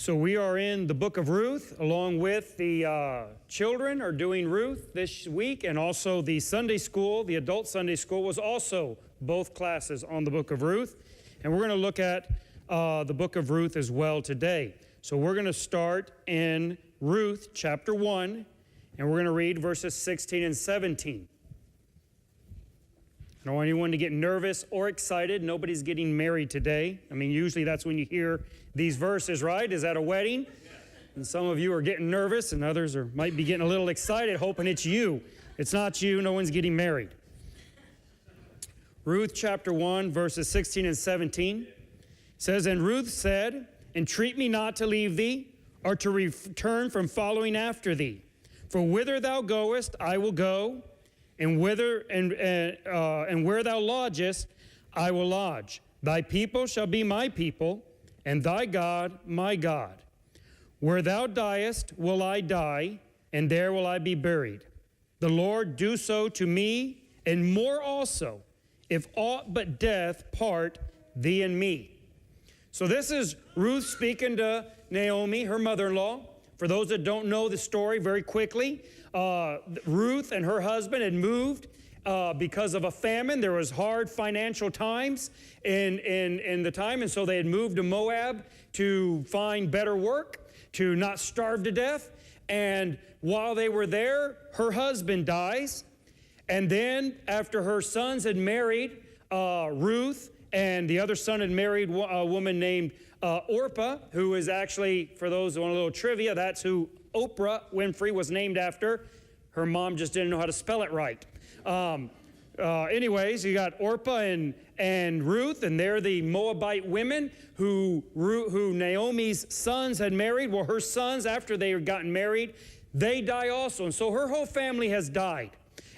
So we are in the book of Ruth, along with the children are doing Ruth this week, and also the Sunday school, the adult Sunday school was also both classes on the book of Ruth. And we're going to look at the book of Ruth as well today. So we're going to start in Ruth chapter 1, and we're going to read verses 16 and 17. I don't want anyone to get nervous or excited. Nobody's getting married today. I mean, usually that's when you hear these verses, right? Is at a wedding? And some of you are getting nervous, and others might be getting a little excited, hoping it's you. It's not you. No one's getting married. Ruth chapter 1, verses 16 and 17 says, "And Ruth said, Entreat me not to leave thee, or to return from following after thee. For whither thou goest, I will go, and where thou lodgest, I will lodge. Thy people shall be my people, and thy God my God. Where thou diest will I die, and there will I be buried. The Lord do so to me, and more also, if aught but death part thee and me." So this is Ruth speaking to Naomi, her mother-in-law. For those that don't know the story, very quickly, Ruth and her husband had moved because of a famine. There was hard financial times in the time, and so they had moved to Moab to find better work, to not starve to death. And while they were there, her husband dies. And then after her sons had married Ruth, and the other son had married a woman named Orpah, who is actually, for those who want a little trivia, that's who Oprah Winfrey was named after. Her mom just didn't know how to spell it right. Anyways, you got Orpah and Ruth, and they're the Moabite women who Naomi's sons had married. Well, her sons, after they had gotten married, they die also. And so her whole family has died.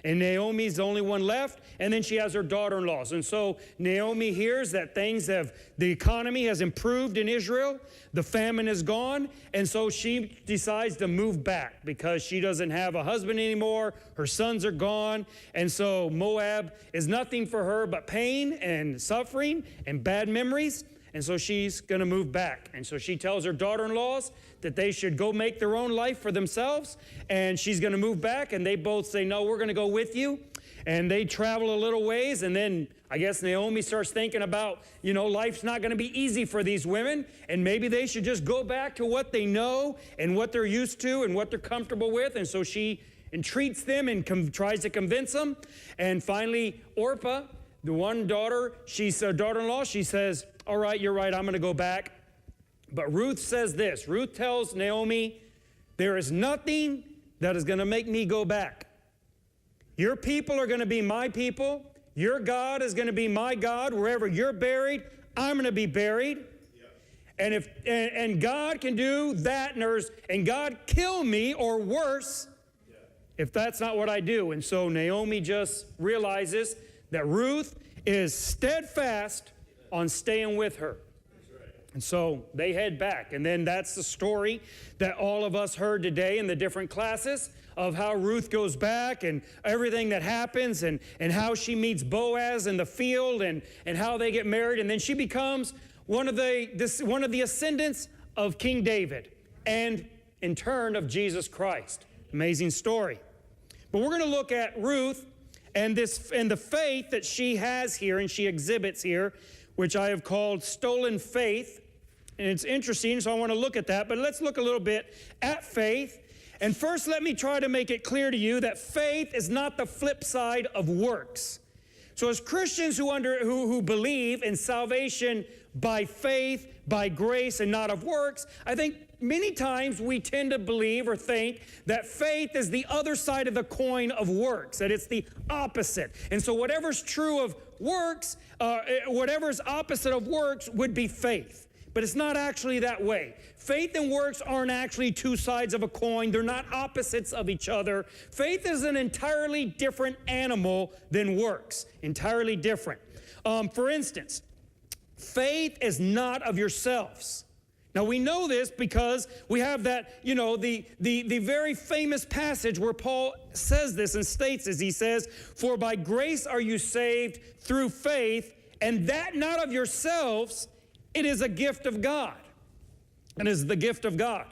And Naomi's the only one left, and then she has her daughter-in-laws. And so Naomi hears that the economy has improved in Israel, the famine is gone, and so she decides to move back because she doesn't have a husband anymore, her sons are gone, and so Moab is nothing for her but pain and suffering and bad memories. And so she's going to move back. And so she tells her daughter-in-laws that they should go make their own life for themselves. And she's going to move back. And they both say, no, we're going to go with you. And they travel a little ways. And then I guess Naomi starts thinking about, life's not going to be easy for these women. And maybe they should just go back to what they know and what they're used to and what they're comfortable with. And so she entreats them and tries to convince them. And finally, Orpah, the one daughter, she's her daughter-in-law, she says, all right, you're right, I'm going to go back. But Ruth says this. Ruth tells Naomi, there is nothing that is going to make me go back. Your people are going to be my people. Your God is going to be my God. Wherever you're buried, I'm going to be buried. Yep. And God can do that, and God kill me or worse if that's not what I do. And so Naomi just realizes that Ruth is steadfast on staying with her. And so they head back. And then that's the story that all of us heard today in the different classes of how Ruth goes back and everything that happens and how she meets Boaz in the field and how they get married. And then she becomes one of the ascendants of King David and in turn of Jesus Christ. Amazing story. But we're going to look at Ruth and the faith that she has here and she exhibits here, which I have called stolen faith. And it's interesting, so I want to look at that. But let's look a little bit at faith. And first, let me try to make it clear to you that faith is not the flip side of works. So as Christians who believe in salvation by faith, by grace, and not of works, I think many times we tend to believe or think that faith is the other side of the coin of works, that it's the opposite. And so whatever's true of works, whatever's opposite of works would be faith. But it's not actually that way. Faith and works aren't actually two sides of a coin. They're not opposites of each other. Faith is an entirely different animal than works. Entirely different. For instance, faith is not of yourselves. Now we know this because we have that, the very famous passage where Paul says this and states this. He says, "For by grace are you saved through faith, and that not of yourselves, it is a gift of God." and is the gift of God.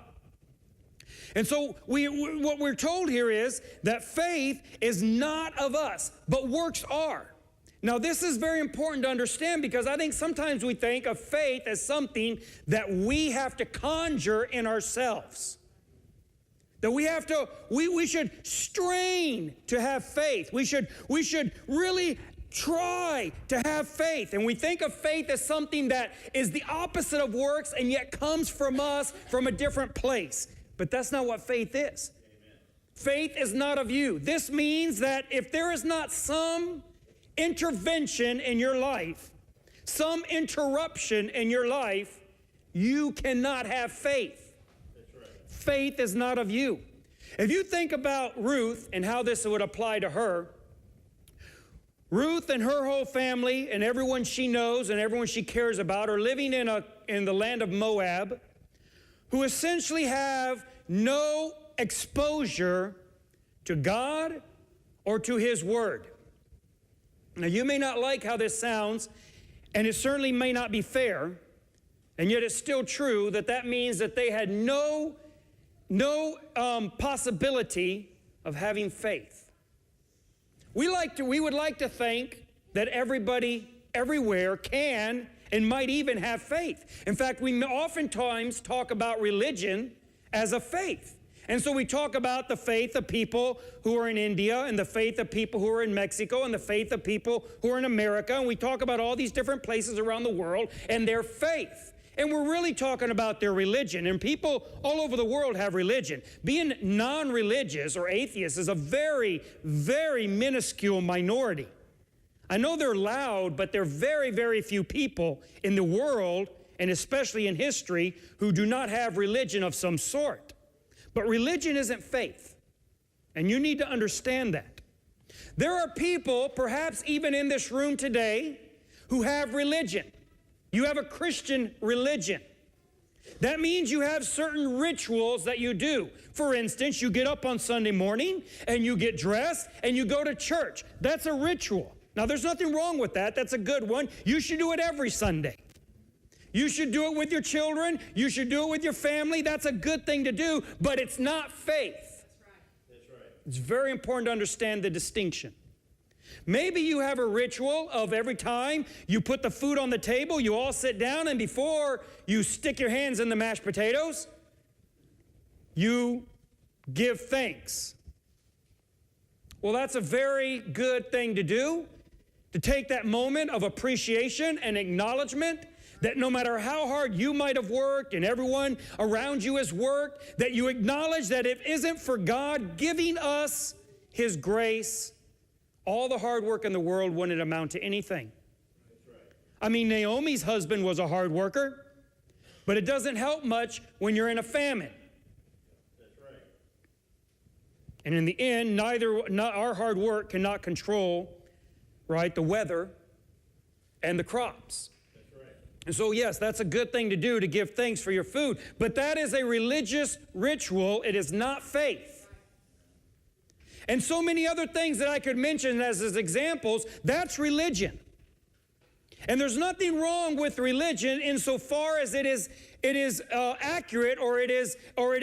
And so what we're told here is that faith is not of us, but works are. Now, this is very important to understand because I think sometimes we think of faith as something that we have to conjure in ourselves. That we should strain to have faith. We should really try to have faith. And we think of faith as something that is the opposite of works and yet comes from us from a different place. But that's not what faith is. Amen. Faith is not of you. This means that if there is not some intervention in your life, some interruption in your life, you cannot have faith. That's right. Faith is not of you. If you think about Ruth and how this would apply to her, Ruth and her whole family and everyone she knows and everyone she cares about are living in the land of Moab, who essentially have no exposure to God or to His Word. Now, you may not like how this sounds, and it certainly may not be fair, and yet it's still true that means that they had no possibility of having faith. We would like to think that everybody everywhere can and might even have faith. In fact, we oftentimes talk about religion as a faith. And so we talk about the faith of people who are in India and the faith of people who are in Mexico and the faith of people who are in America. And we talk about all these different places around the world and their faith. And we're really talking about their religion. And people all over the world have religion. Being non-religious or atheist is a very, very minuscule minority. I know they're loud, but there are very, very few people in the world, and especially in history, who do not have religion of some sort. But religion isn't faith, and you need to understand that. There are people, perhaps even in this room today, who have religion. You have a Christian religion. That means you have certain rituals that you do. For instance, you get up on Sunday morning, and you get dressed, and you go to church. That's a ritual. Now, there's nothing wrong with that. That's a good one. You should do it every Sunday. You should do it with your children. You should do it with your family. That's a good thing to do, but it's not faith. That's right. It's very important to understand the distinction. Maybe you have a ritual of every time you put the food on the table, you all sit down, and before you stick your hands in the mashed potatoes, you give thanks. Well, that's a very good thing to do, to take that moment of appreciation and acknowledgement that no matter how hard you might have worked and everyone around you has worked, that you acknowledge that if it isn't for God giving us His grace, all the hard work in the world wouldn't amount to anything. That's right. I mean, Naomi's husband was a hard worker, but it doesn't help much when you're in a famine. That's right. And in the end, our hard work cannot control, right, the weather and the crops. And so, yes, that's a good thing to do, to give thanks for your food. But that is a religious ritual. It is not faith. And so many other things that I could mention as examples, that's religion. And there's nothing wrong with religion insofar as it is accurate or it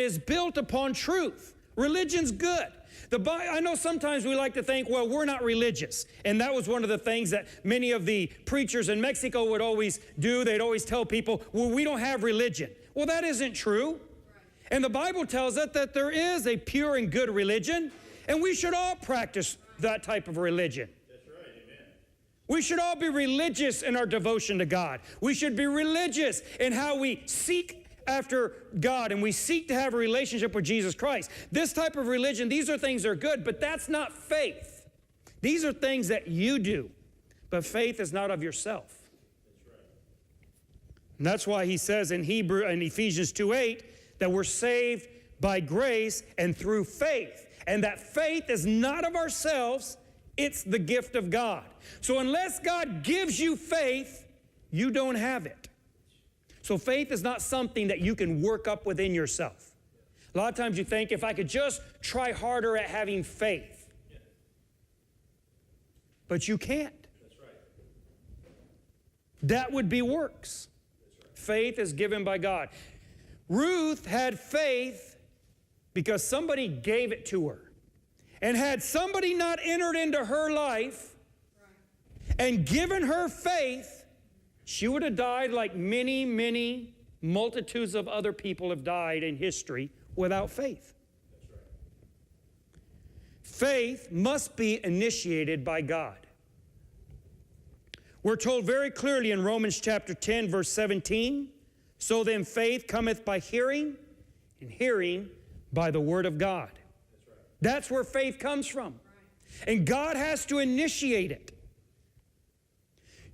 is built upon truth. Religion's good. I know sometimes we like to think, well, we're not religious. And that was one of the things that many of the preachers in Mexico would always do. They'd always tell people, well, we don't have religion. Well, that isn't true. And the Bible tells us that there is a pure and good religion, and we should all practice that type of religion. That's right, amen. We should all be religious in our devotion to God. We should be religious in how we seek after God, and we seek to have a relationship with Jesus Christ. This type of religion, these are things that are good, but that's not faith. These are things that you do, but faith is not of yourself. That's right. And that's why he says in Ephesians 2:8 that we're saved by grace and through faith, and that faith is not of ourselves, it's the gift of God. So unless God gives you faith, you don't have it. So faith is not something that you can work up within yourself. A lot of times you think, if I could just try harder at having faith. But you can't. That's right. That would be works. That's right. Faith is given by God. Ruth had faith because somebody gave it to her. And had somebody not entered into her life and given her faith, she would have died like many, many multitudes of other people have died in history without faith. That's right. Faith must be initiated by God. We're told very clearly in Romans chapter 10, verse 17, so then faith cometh by hearing, and hearing by the word of God. That's where faith comes from. And God has to initiate it.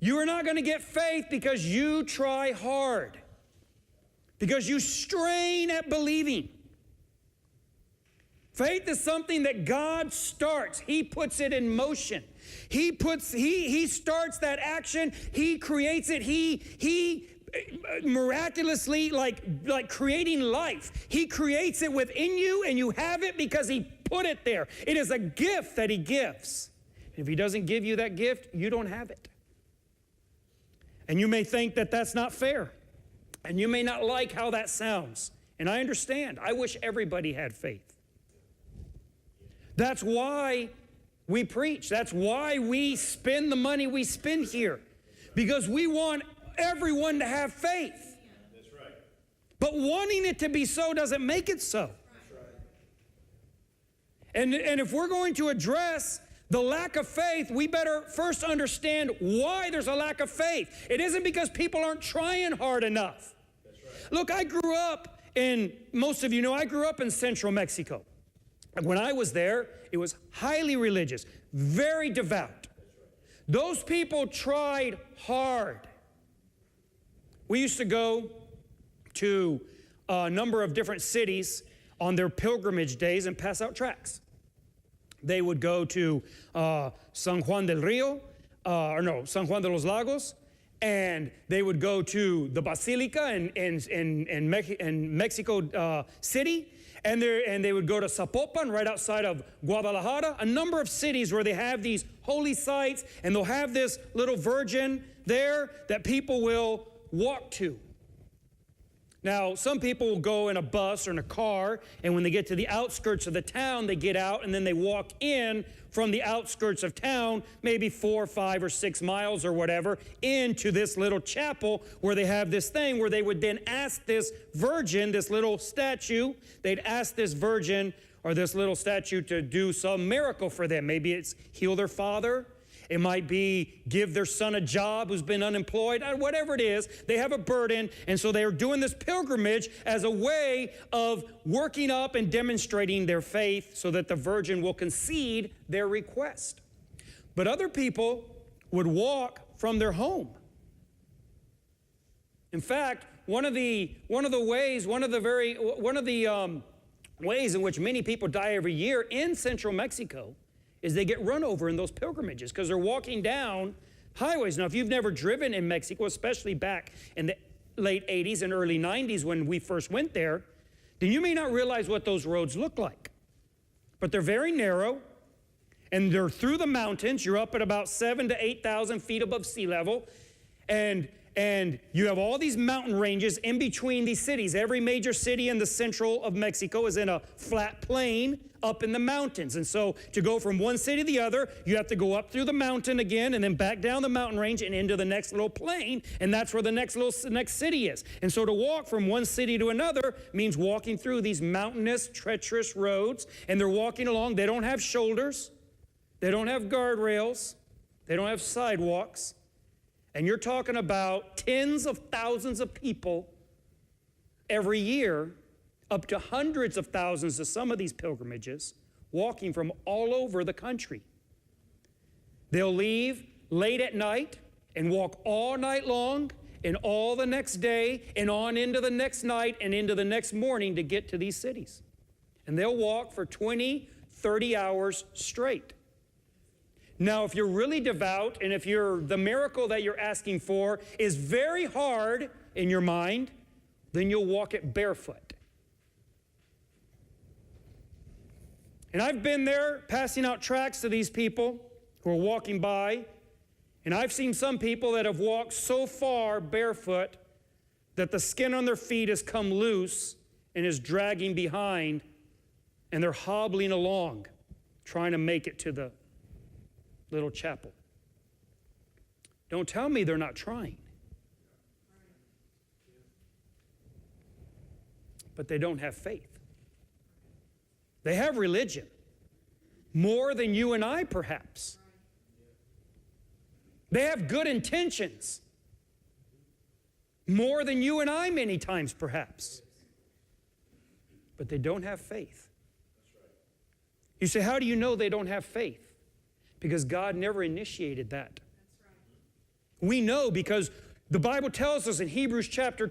You are not going to get faith because you try hard, because you strain at believing. Faith is something that God starts. He puts it in motion. He starts that action. He creates it. He miraculously, like creating life. He creates it within you, and you have it because He put it there. It is a gift that He gives. If He doesn't give you that gift, you don't have it. And you may think that that's not fair. And you may not like how that sounds. And I understand. I wish everybody had faith. That's why we preach. That's why we spend the money we spend here. Because we want everyone to have faith. That's right. But wanting it to be so doesn't make it so. That's right. And if we're going to address the lack of faith, we better first understand why there's a lack of faith. It isn't because people aren't trying hard enough. That's right. Look, I grew up in, most of you know, I grew up in central Mexico. When I was there, it was highly religious, very devout. That's right. Those people tried hard. We used to go to a number of different cities on their pilgrimage days and pass out tracts. They would go to San Juan del Rio, San Juan de los Lagos, and they would go to the Basilica in Mexico City, and they would go to Zapopan, right outside of Guadalajara, a number of cities where they have these holy sites, and they'll have this little virgin there that people will walk to. Now, some people will go in a bus or in a car, and when they get to the outskirts of the town, they get out, and then they walk in from the outskirts of town, maybe 4, 5, or 6 miles or whatever, into this little chapel where they have this thing where they would then ask this virgin, this little statue, they'd ask this virgin or this little statue to do some miracle for them. Maybe it's heal their father. It might be give their son a job who's been unemployed, whatever it is. They have a burden, and so they're doing this pilgrimage as a way of working up and demonstrating their faith so that the virgin will concede their request. But other people would walk from their home. In fact, one of the ways in which many people die every year in central Mexico is they get run over in those pilgrimages because they're walking down highways. Now, if you've never driven in Mexico, especially back in the late 80s and early 90s when we first went there, then you may not realize what those roads look like. But they're very narrow, and they're through the mountains. You're up at about 7,000 to 8,000 feet above sea level, and you have all these mountain ranges in between these cities. Every major city in the central of Mexico is in a flat plain up in the mountains. And so to go from one city to the other, you have to go up through the mountain again and then back down the mountain range and into the next little plain, and that's where the next city is. And so to walk from one city to another means walking through these mountainous, treacherous roads, and they're walking along. They don't have shoulders. They don't have guardrails. They don't have sidewalks. And you're talking about tens of thousands of people every year, up to hundreds of thousands of some of these pilgrimages, walking from all over the country. They'll leave late at night and walk all night long and all the next day and on into the next night and into the next morning to get to these cities. And they'll walk for 20, 30 hours straight. Now, if you're really devout and if the miracle that you're asking for is very hard in your mind, then you'll walk it barefoot. And I've been there passing out tracts to these people who are walking by, and I've seen some people that have walked so far barefoot that the skin on their feet has come loose and is dragging behind, and they're hobbling along, trying to make it to the little chapel. Don't tell me they're not trying. But they don't have faith. They have religion, more than you and I, perhaps. They have good intentions, more than you and I many times, perhaps. But they don't have faith. You say, how do you know they don't have faith? Because God never initiated that. We know because the Bible tells us in Hebrews chapter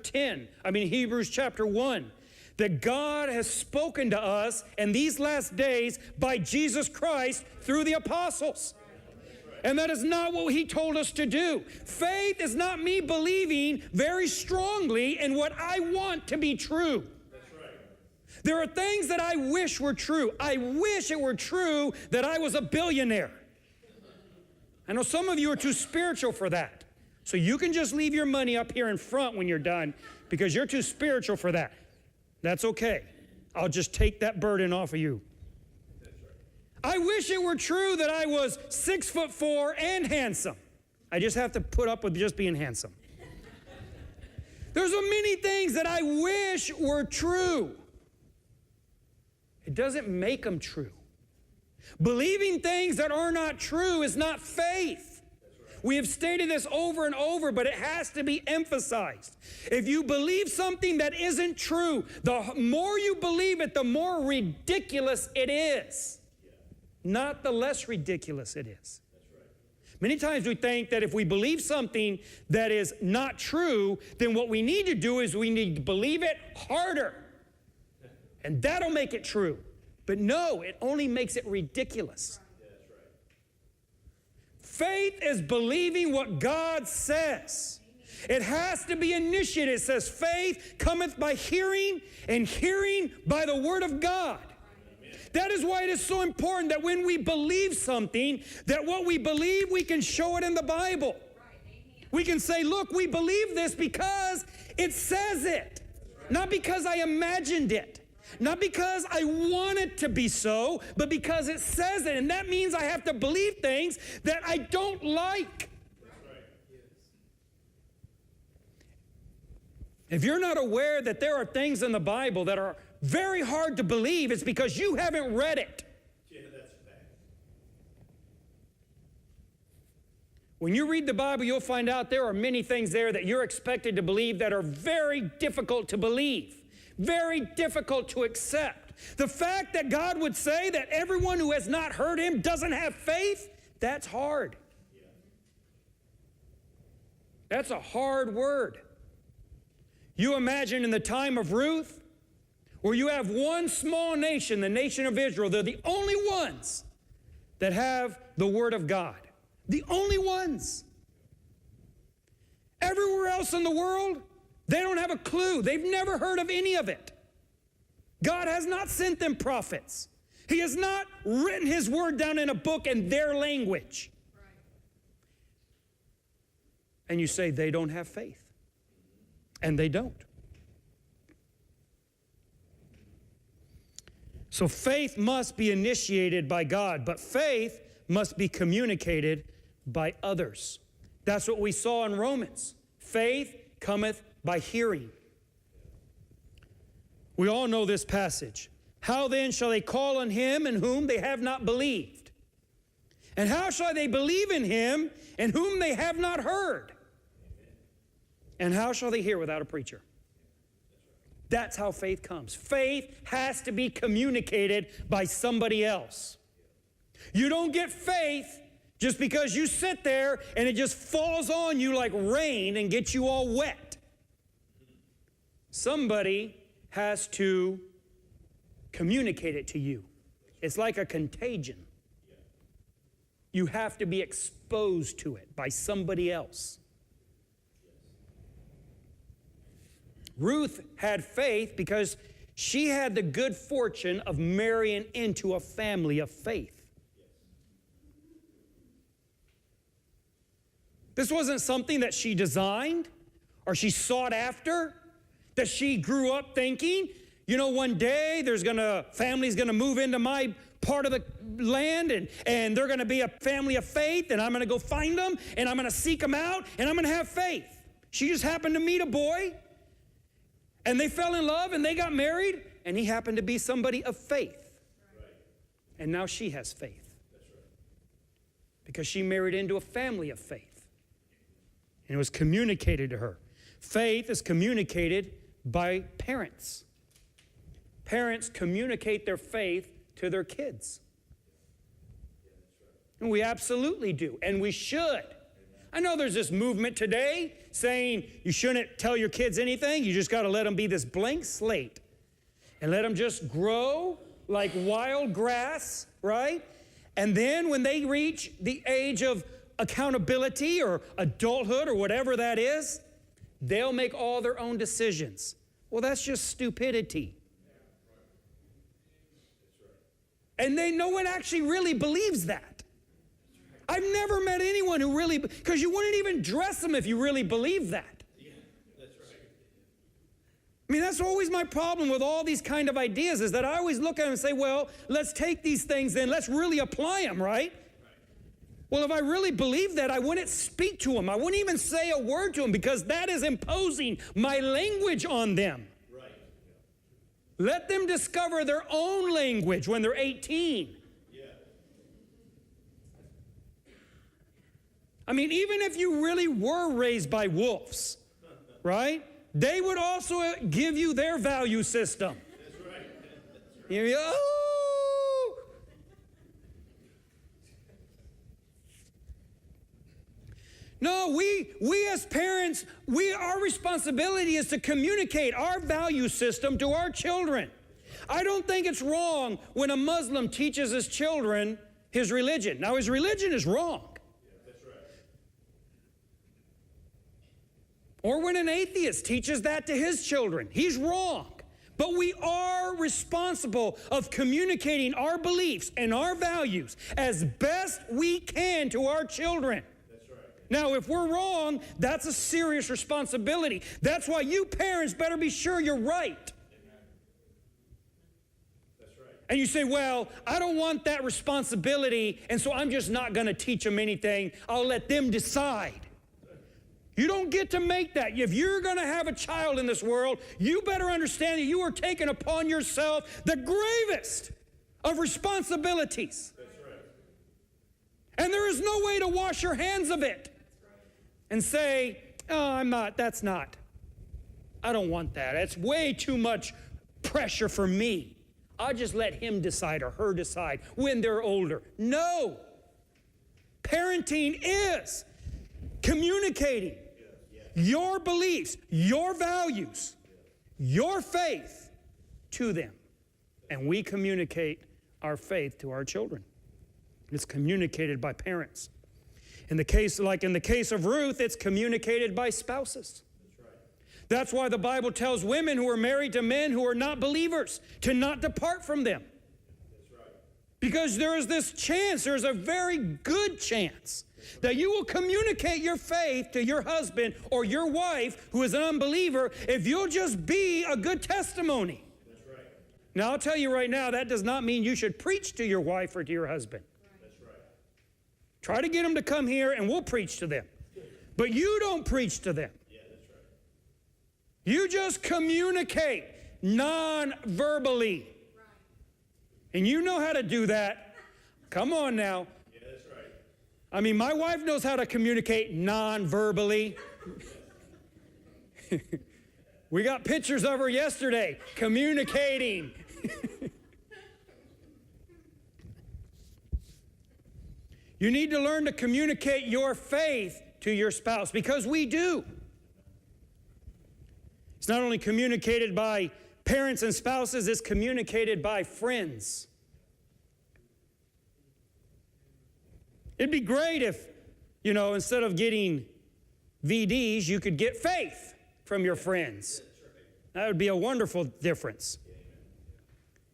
1, that God has spoken to us in these last days by Jesus Christ through the apostles. And that is not what he told us to do. Faith is not me believing very strongly in what I want to be true. There are things that I wish were true. I wish it were true that I was a billionaire. I know some of you are too spiritual for that. So you can just leave your money up here in front when you're done because you're too spiritual for that. That's okay. I'll just take that burden off of you. I wish it were true that I was 6'4" and handsome. I just have to put up with just being handsome. There's so many things that I wish were true. It doesn't make them true. Believing things that are not true is not faith. We have stated this over and over, but it has to be emphasized. If you believe something that isn't true, the more you believe it, the more ridiculous it is. Not the less ridiculous it is. Many times we think that if we believe something that is not true, then what we need to do is we need to believe it harder. And that'll make it true. But no, it only makes it ridiculous. Faith is believing what God says. It has to be initiated. It says faith cometh by hearing, and hearing by the word of God. That is why it is so important that when we believe something, that what we believe, we can show it in the Bible. We can say, look, we believe this because it says it. Not because I imagined it. Not because I want it to be so, but because it says it. And that means I have to believe things that I don't like. If you're not aware that there are things in the Bible that are very hard to believe, it's because you haven't read it. Yeah, that's a fact. When you read the Bible, you'll find out there are many things there that you're expected to believe that are very difficult to believe, very difficult to accept. The fact that God would say that everyone who has not heard him doesn't have faith, that's hard. That's a hard word. You imagine in the time of Ruth, where you have one small nation, the nation of Israel, they're the only ones that have the word of God. The only ones. Everywhere else in the world, they don't have a clue. They've never heard of any of it. God has not sent them prophets. He has not written his word down in a book in their language. Right. And you say they don't have faith. And they don't. So faith must be initiated by God, but faith must be communicated by others. That's what we saw in Romans. Faith cometh by hearing. We all know this passage. How then shall they call on him in whom they have not believed? And how shall they believe in him in whom they have not heard? And how shall they hear without a preacher? That's how faith comes. Faith has to be communicated by somebody else. You don't get faith just because you sit there and it just falls on you like rain and gets you all wet. Somebody has to communicate it to you. It's like a contagion. You have to be exposed to it by somebody else. Ruth had faith because she had the good fortune of marrying into a family of faith. This wasn't something that she designed Or she's sought after? That she grew up thinking, you know, one day family's gonna move into my part of the land, and they're gonna be a family of faith, and I'm gonna go find them, and I'm gonna seek them out, and I'm gonna have faith. She just happened to meet a boy, and they fell in love, and they got married, and he happened to be somebody of faith. Right. And now she has faith. That's right. Because she married into a family of faith. And it was communicated to her. Faith is communicated by parents. Parents communicate their faith to their kids. And we absolutely do, and we should. I know there's this movement today saying you shouldn't tell your kids anything. You just got to let them be this blank slate and let them just grow like wild grass, right? And then when they reach the age of accountability or adulthood or whatever that is, they'll make all their own decisions. Well, that's just stupidity. And no one actually really believes that. I've never met anyone who really, because you wouldn't even dress them if you really believed that. Yeah, that's right. I mean, that's always my problem with all these kind of ideas, is that I always look at them and say, well, let's take these things then, let's really apply them, right? Well, if I really believed that, I wouldn't speak to them. I wouldn't even say a word to them, because that is imposing my language on them. Right. Let them discover their own language when they're 18. I mean, even if you really were raised by wolves, right? They would also give you their value system. That's right. That's right. You go, oh! No, we as parents, our responsibility is to communicate our value system to our children. I don't think it's wrong when a Muslim teaches his children his religion. Now, his religion is wrong. Or when an atheist teaches that to his children, he's wrong. But we are responsible of communicating our beliefs and our values as best we can to our children. That's right. Now, if we're wrong, that's a serious responsibility. That's why you parents better be sure you're right. Amen. That's right. And you say, well, I don't want that responsibility, and so I'm just not going to teach them anything. I'll let them decide. You don't get to make that. If you're going to have a child in this world, you better understand that you are taking upon yourself the gravest of responsibilities. That's right. And there is no way to wash your hands of it and say, oh, I don't want that. That's way too much pressure for me. I'll just let him decide or her decide when they're older. No. Parenting is communicating your beliefs, your values, your faith to them. And we communicate our faith to our children. It's communicated by parents. In the case of Ruth, it's communicated by spouses. That's right. That's why the Bible tells women who are married to men who are not believers to not depart from them. That's right. Because there is this chance, there's a very good chance that you will communicate your faith to your husband or your wife who is an unbeliever if you'll just be a good testimony. That's right. Now, I'll tell you right now, that does not mean you should preach to your wife or to your husband. That's right. Try to get them to come here and we'll preach to them. But you don't preach to them. Yeah, that's right. You just communicate non-verbally. Right. And you know how to do that. Come on now. I mean, my wife knows how to communicate non-verbally. We got pictures of her yesterday communicating. You need to learn to communicate your faith to your spouse, because we do. It's not only communicated by parents and spouses, it's communicated by friends. It'd be great if, instead of getting VDs, you could get faith from your friends. That would be a wonderful difference.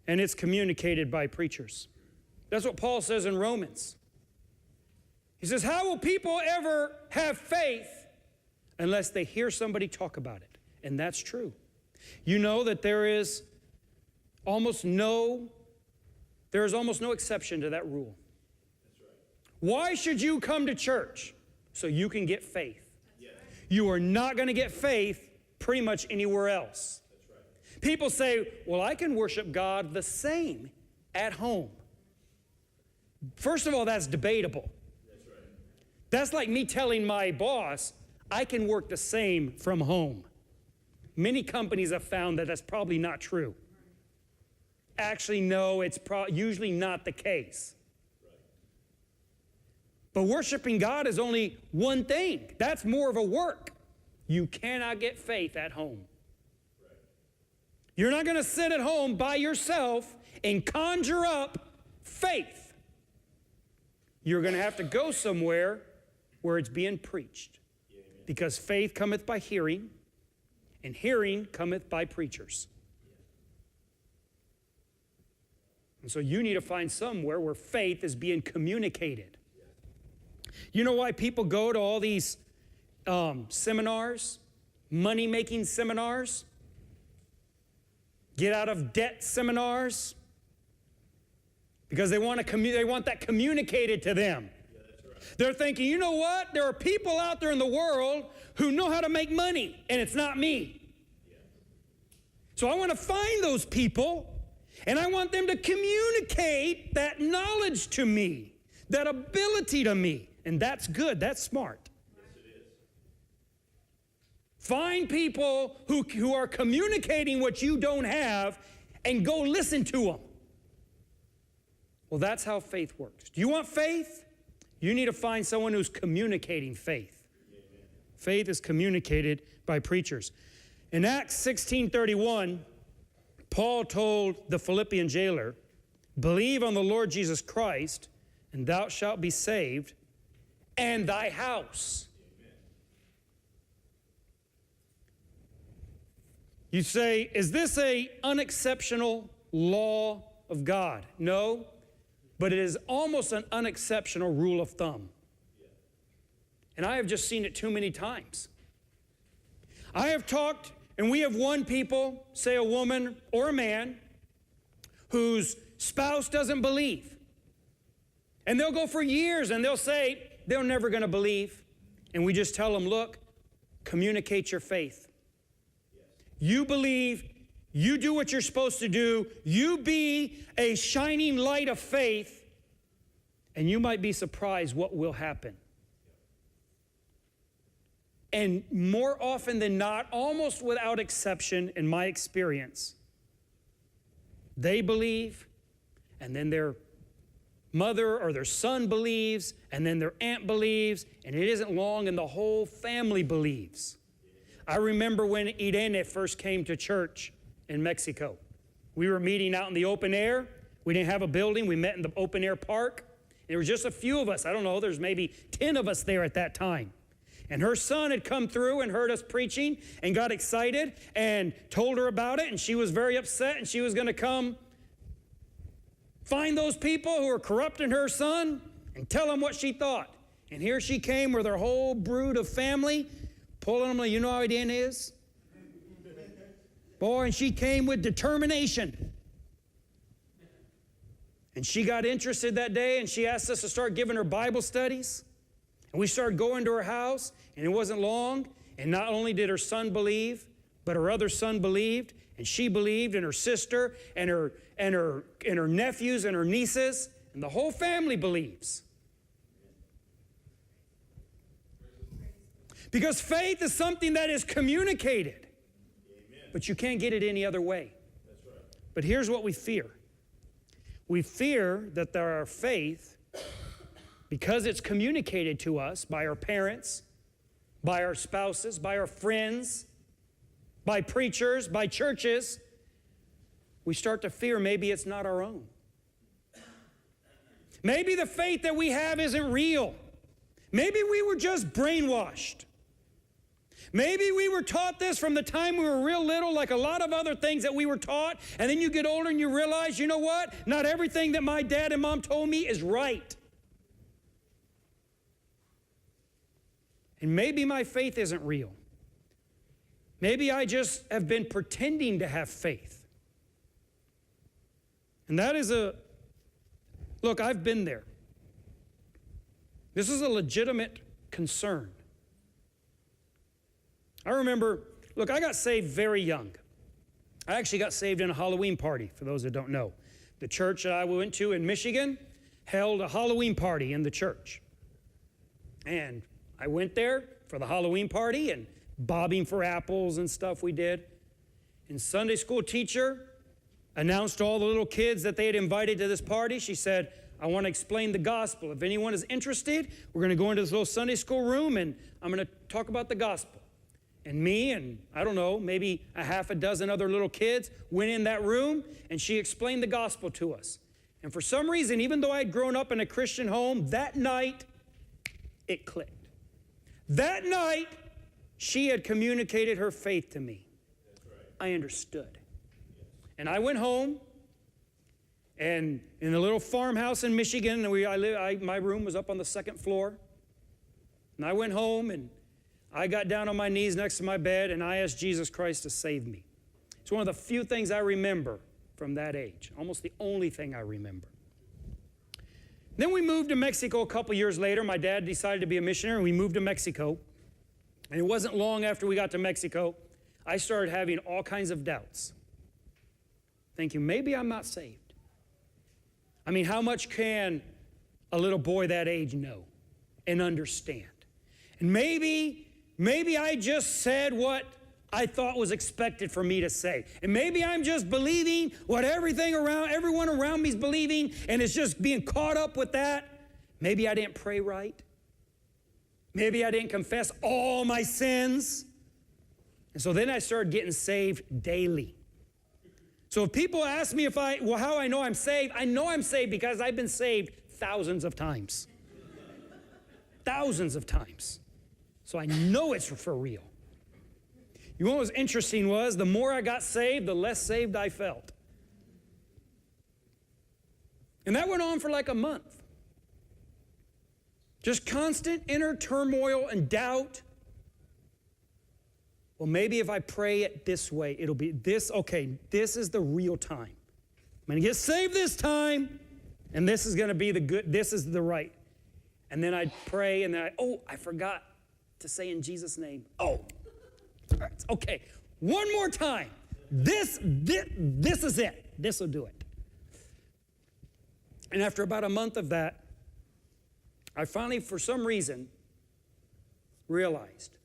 And it's communicated by preachers. That's what Paul says in Romans. He says, how will people ever have faith unless they hear somebody talk about it. And that's true. You know that there is almost no exception to that rule. That's right. Why should you come to church? So you can get faith. Yes. You are not going to get faith pretty much anywhere else. That's right. People say, well, I can worship God the same at home. First of all, that's debatable. That's right. That's like me telling my boss, I can work the same from home. Many companies have found that that's probably not true. Actually, no, it's usually not the case. Right. But worshiping God is only one thing. That's more of a work. You cannot get faith at home. Right. You're not going to sit at home by yourself and conjure up faith. You're going to have to go somewhere where it's being preached. Yeah, because faith cometh by hearing, and hearing cometh by preachers. And so you need to find somewhere where faith is being communicated. You know why people go to all these seminars, money-making seminars, get out of debt seminars? Because they want that communicated to them. Yeah, that's right. They're thinking, you know what? There are people out there in the world who know how to make money, and it's not me. Yeah. So I want to find those people, and I want them to communicate that knowledge to me, that ability to me. And that's good. That's smart. Yes, it is. Find people who are communicating what you don't have and go listen to them. Well, that's how faith works. Do you want faith? You need to find someone who's communicating faith. Amen. Faith is communicated by preachers. In Acts 16:31, Paul told the Philippian jailer, believe on the Lord Jesus Christ, and thou shalt be saved, and thy house. Amen. You say, is this an unexceptional law of God? No, but it is almost an unexceptional rule of thumb. Yeah. And I have just seen it too many times. I have talked, and we have won people, say a woman or a man, whose spouse doesn't believe. And they'll go for years and they'll say, they're never going to believe. And we just tell them, look, communicate your faith. Yes. You believe, you do what you're supposed to do, you be a shining light of faith, and you might be surprised what will happen. And more often than not, almost without exception, in my experience, they believe, and then their mother or their son believes, and then their aunt believes, and it isn't long and the whole family believes. I remember when Irene first came to church in Mexico. We were meeting out in the open air. We didn't have a building. We met in the open air park. There were just a few of us. I don't know, there's maybe 10 of us there at that time. And her son had come through and heard us preaching and got excited and told her about it, and she was very upset, and she was going to come find those people who were corrupting her son and tell them what she thought. And here she came with her whole brood of family, pulling them like, you know how Irene is? Boy, and she came with determination. And she got interested that day, and she asked us to start giving her Bible studies. And we started going to her house, and it wasn't long. And not only did her son believe, but her other son believed, and she believed, and her sister, and her nephews, and her nieces, and the whole family believes. Because faith is something that is communicated. Amen. But you can't get it any other way. That's right. But here's what we fear. We fear that our faith, because it's communicated to us by our parents, by our spouses, by our friends, by preachers, by churches, we start to fear maybe it's not our own. Maybe the faith that we have isn't real. Maybe we were just brainwashed. Maybe we were taught this from the time we were real little, like a lot of other things that we were taught, and then you get older and you realize, you know what? Not everything that my dad and mom told me is right. And maybe my faith isn't real. Maybe I just have been pretending to have faith. And that is look, I've been there. This is a legitimate concern. I remember, look, I got saved very young. I actually got saved in a Halloween party, for those that don't know. The church that I went to in Michigan held a Halloween party in the church. And I went there for the Halloween party and bobbing for apples and stuff we did. And Sunday school teacher announced to all the little kids that they had invited to this party. She said, I want to explain the gospel. If anyone is interested, we're going to go into this little Sunday school room and I'm going to talk about the gospel. And me and, I don't know, maybe a half a dozen other little kids went in that room and she explained the gospel to us. And for some reason, even though I had grown up in a Christian home, that night, it clicked. That night, she had communicated her faith to me. I understood. And I went home, and in a little farmhouse in Michigan, my room was up on the second floor. And I went home, and I got down on my knees next to my bed, and I asked Jesus Christ to save me. It's one of the few things I remember from that age, almost the only thing I remember. Then we moved to Mexico a couple years later. My dad decided to be a missionary, and we moved to Mexico. And it wasn't long after we got to Mexico, I started having all kinds of doubts. Thinking, maybe I'm not saved. I mean, how much can a little boy that age know and understand? And maybe I just said what I thought was expected for me to say. And maybe I'm just believing what everyone around me is believing, and it's just being caught up with that. Maybe I didn't pray right. Maybe I didn't confess all my sins. And so then I started getting saved daily. So if people ask me how I know I'm saved because I've been saved thousands of times. Thousands of times. So I know it's for real. You know what was interesting was the more I got saved, the less saved I felt. And that went on for like a month. Just constant inner turmoil and doubt. Well, maybe if I pray it this way, it'll be this, okay, this is the real time. I'm going to get saved this time, and this is going to be this is the right. And then I'd pray, and then I forgot to say in Jesus' name. Okay, one more time. This is it. This will do it. And after about a month of that, I finally, for some reason, realized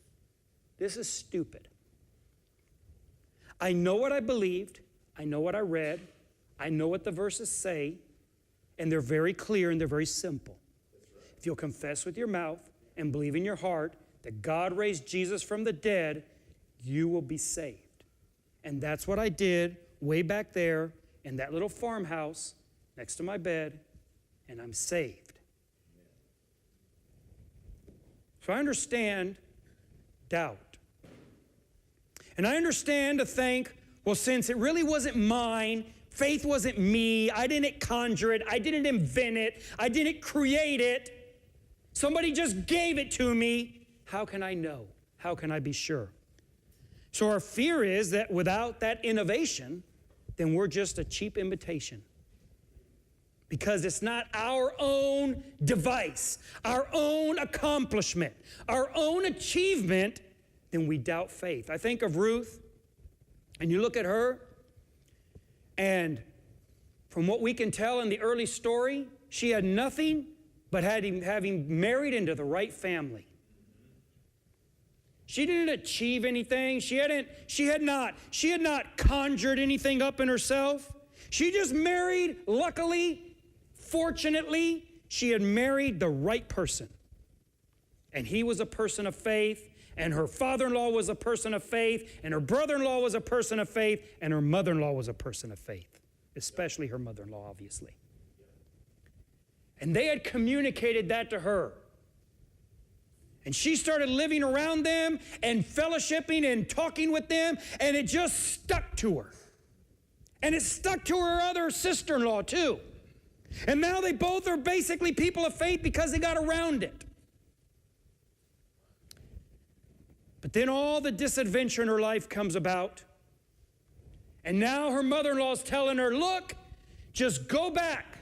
this is stupid. I know what I believed. I know what I read. I know what the verses say. And they're very clear and they're very simple. If you'll confess with your mouth and believe in your heart that God raised Jesus from the dead, you will be saved. And that's what I did way back there in that little farmhouse next to my bed, and I'm saved. So I understand doubt. And I understand to think, well, since it really wasn't mine, faith wasn't me, I didn't conjure it, I didn't invent it, I didn't create it, somebody just gave it to me, how can I know? How can I be sure? So our fear is that without that innovation, then we're just a cheap imitation. Because it's not our own device, our own accomplishment, our own achievement, then we doubt faith. I think of Ruth, and you look at her, and from what we can tell in the early story, she had nothing but having married into the right family. She didn't achieve anything. She had not conjured anything up in herself. She just married, luckily, fortunately, she had married the right person. And he was a person of faith, and her father-in-law was a person of faith, and her brother-in-law was a person of faith, and her mother-in-law was a person of faith, especially her mother-in-law, obviously. And they had communicated that to her. And she started living around them and fellowshipping and talking with them, and it just stuck to her. And it stuck to her other sister-in-law, too. And now they both are basically people of faith because they got around it. But then all the disadventure in her life comes about. And now her mother-in-law is telling her, look, just go back.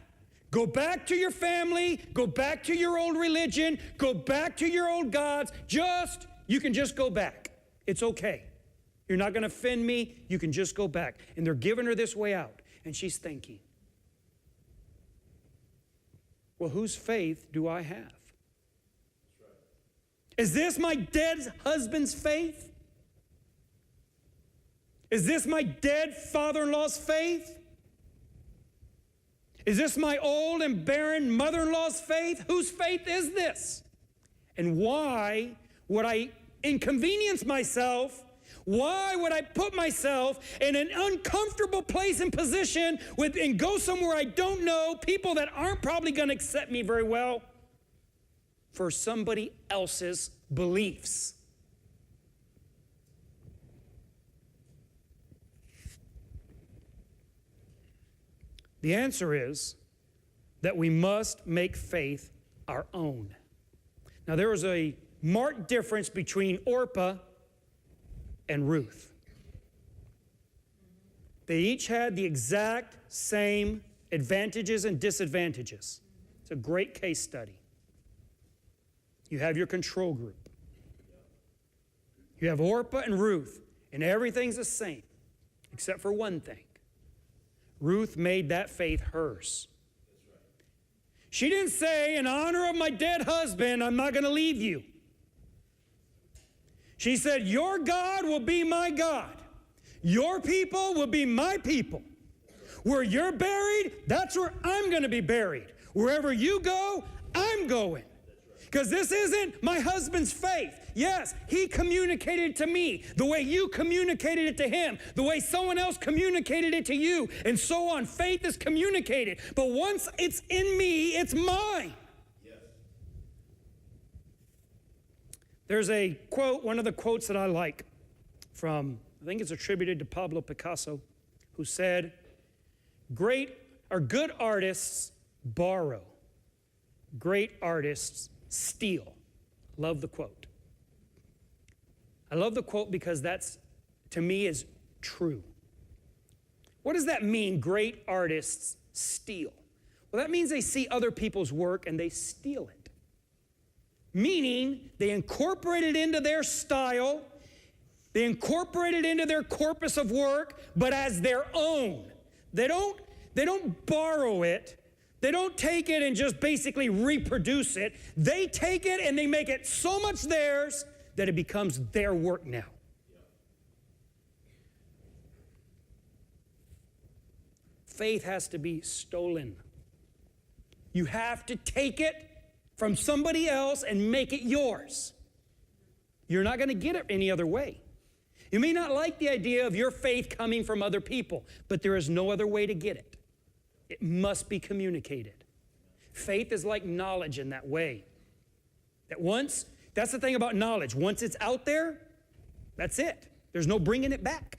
Go back to your family. Go back to your old religion. Go back to your old gods. You can just go back. It's okay. You're not going to offend me. You can just go back. And they're giving her this way out. And she's thinking, well, whose faith do I have? Is this my dead husband's faith? Is this my dead father-in-law's faith? Is this my old and barren mother-in-law's faith? Whose faith is this? And why would I inconvenience myself? Why would I put myself in an uncomfortable place and position and go somewhere I don't know, people that aren't probably going to accept me very well, for somebody else's beliefs? The answer is that we must make faith our own. Now, there is a marked difference between Orpah and Ruth. They each had the exact same advantages and disadvantages. It's a great case study. You have your control group. You have Orpah and Ruth, and everything's the same, except for one thing. Ruth made that faith hers. She didn't say, in honor of my dead husband, I'm not going to leave you. She said, your God will be my God. Your people will be my people. Where you're buried, that's where I'm going to be buried. Wherever you go, I'm going. Because this isn't my husband's faith. Yes, he communicated it to me the way you communicated it to him, the way someone else communicated it to you, and so on. Faith is communicated. But once it's in me, it's mine. Yes. There's a quote, one of the quotes that I like from, I think it's attributed to Pablo Picasso, who said, good artists borrow. Great artists steal. Love the quote. I love the quote because that's, to me, is true. What does that mean, great artists steal? Well, that means they see other people's work and they steal it. Meaning, they incorporate it into their style, they incorporate it into their corpus of work, but as their own. They don't borrow it. They don't take it and just basically reproduce it. They take it and they make it so much theirs that it becomes their work now. Faith has to be stolen. You have to take it from somebody else and make it yours. You're not going to get it any other way. You may not like the idea of your faith coming from other people, but there is no other way to get it. It must be communicated. Faith is like knowledge in that way. That's the thing about knowledge. Once it's out there, that's it. There's no bringing it back.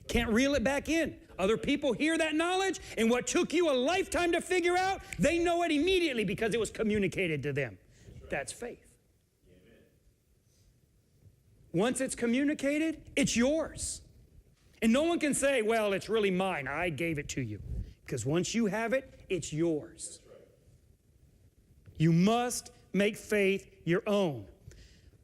Can't reel it back in. Other people hear that knowledge, and what took you a lifetime to figure out, they know it immediately because it was communicated to them. That's faith. Once it's communicated, it's yours. And no one can say, well, it's really mine. I gave it to you. Because once you have it, it's yours. You must make faith your own.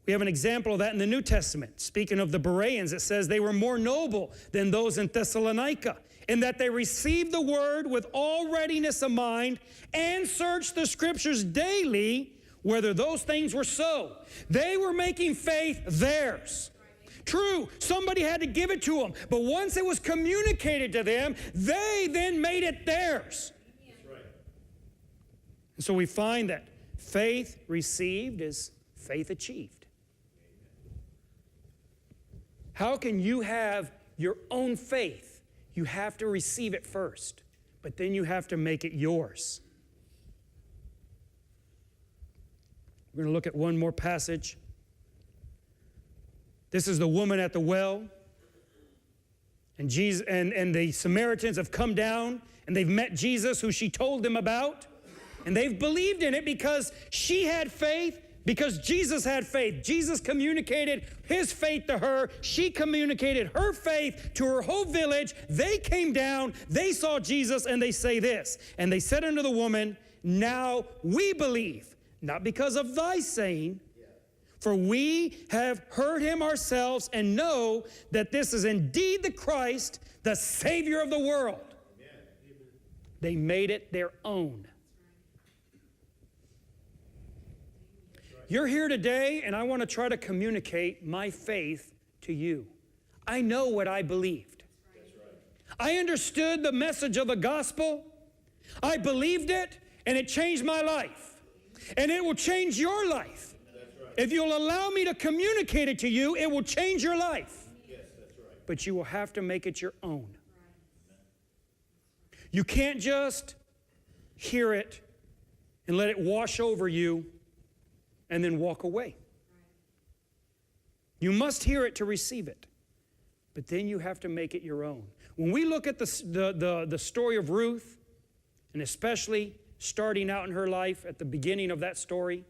We have an example of that in the New Testament. Speaking of the Bereans, it says they were more noble than those in Thessalonica, in that they received the word with all readiness of mind and searched the scriptures daily whether those things were so. They were making faith theirs. True, somebody had to give it to them, but once it was communicated to them, they then made it theirs. That's right. And so we find that faith received is faith achieved. How can you have your own faith? You have to receive it first, but then you have to make it yours. We're going to look at one more passage. This is the woman at the well. And Jesus and the Samaritans have come down and they've met Jesus, who she told them about. And they've believed in it because she had faith Because Jesus had faith. Jesus communicated his faith to her. She communicated her faith to her whole village. They came down, they saw Jesus, and they say this. And they said unto the woman, now we believe, not because of thy saying, for we have heard him ourselves and know that this is indeed the Christ, the Savior of the world. Amen. They made it their own. You're here today, and I want to try to communicate my faith to you. I know what I believed. I understood the message of the gospel. I believed it, and it changed my life. And it will change your life. If you'll allow me to communicate it to you, it will change your life. Yes, that's right. But you will have to make it your own. You can't just hear it and let it wash over you and then walk away. You must hear it to receive it. But then you have to make it your own. When we look at the story of Ruth, and especially starting out in her life at the beginning of that story,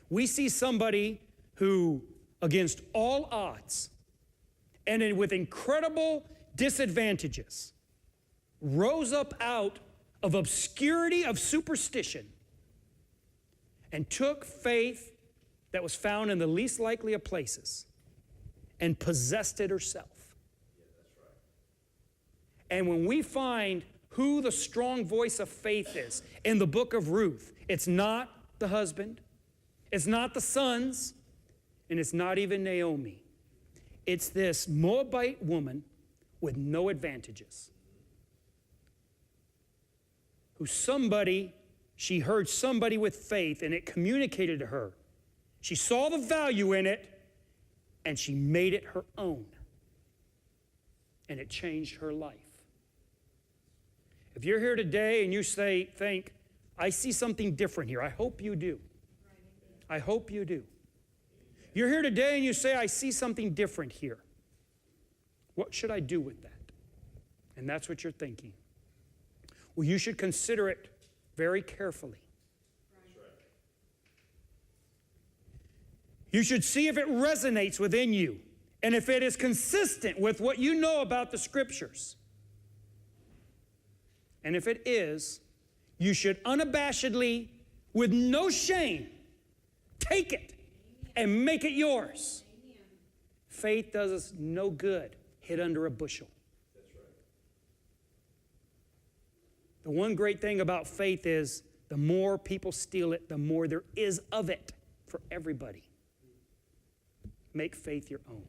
we see somebody who, against all odds, and with incredible disadvantages, rose up out of obscurity of superstition and took faith that was found in the least likely of places and possessed it herself. Yeah, that's right. And when we find who the strong voice of faith is in the book of Ruth, it's not the husband, it's not the sons, and it's not even Naomi. It's this Moabite woman with no advantages, who she heard somebody with faith, and it communicated to her. She saw the value in it, and she made it her own. And it changed her life. If you're here today and you think, I see something different here, I hope you do. I hope you do. You're here today and you say, I see something different here. What should I do with that? And that's what you're thinking. Well, you should consider it very carefully. You should see if it resonates within you and if it is consistent with what you know about the Scriptures. And if it is, you should unabashedly, with no shame, take it and make it yours. Amen. Faith does us no good hid under a bushel. That's right. The one great thing about faith is the more people steal it, the more there is of it for everybody. Make faith your own.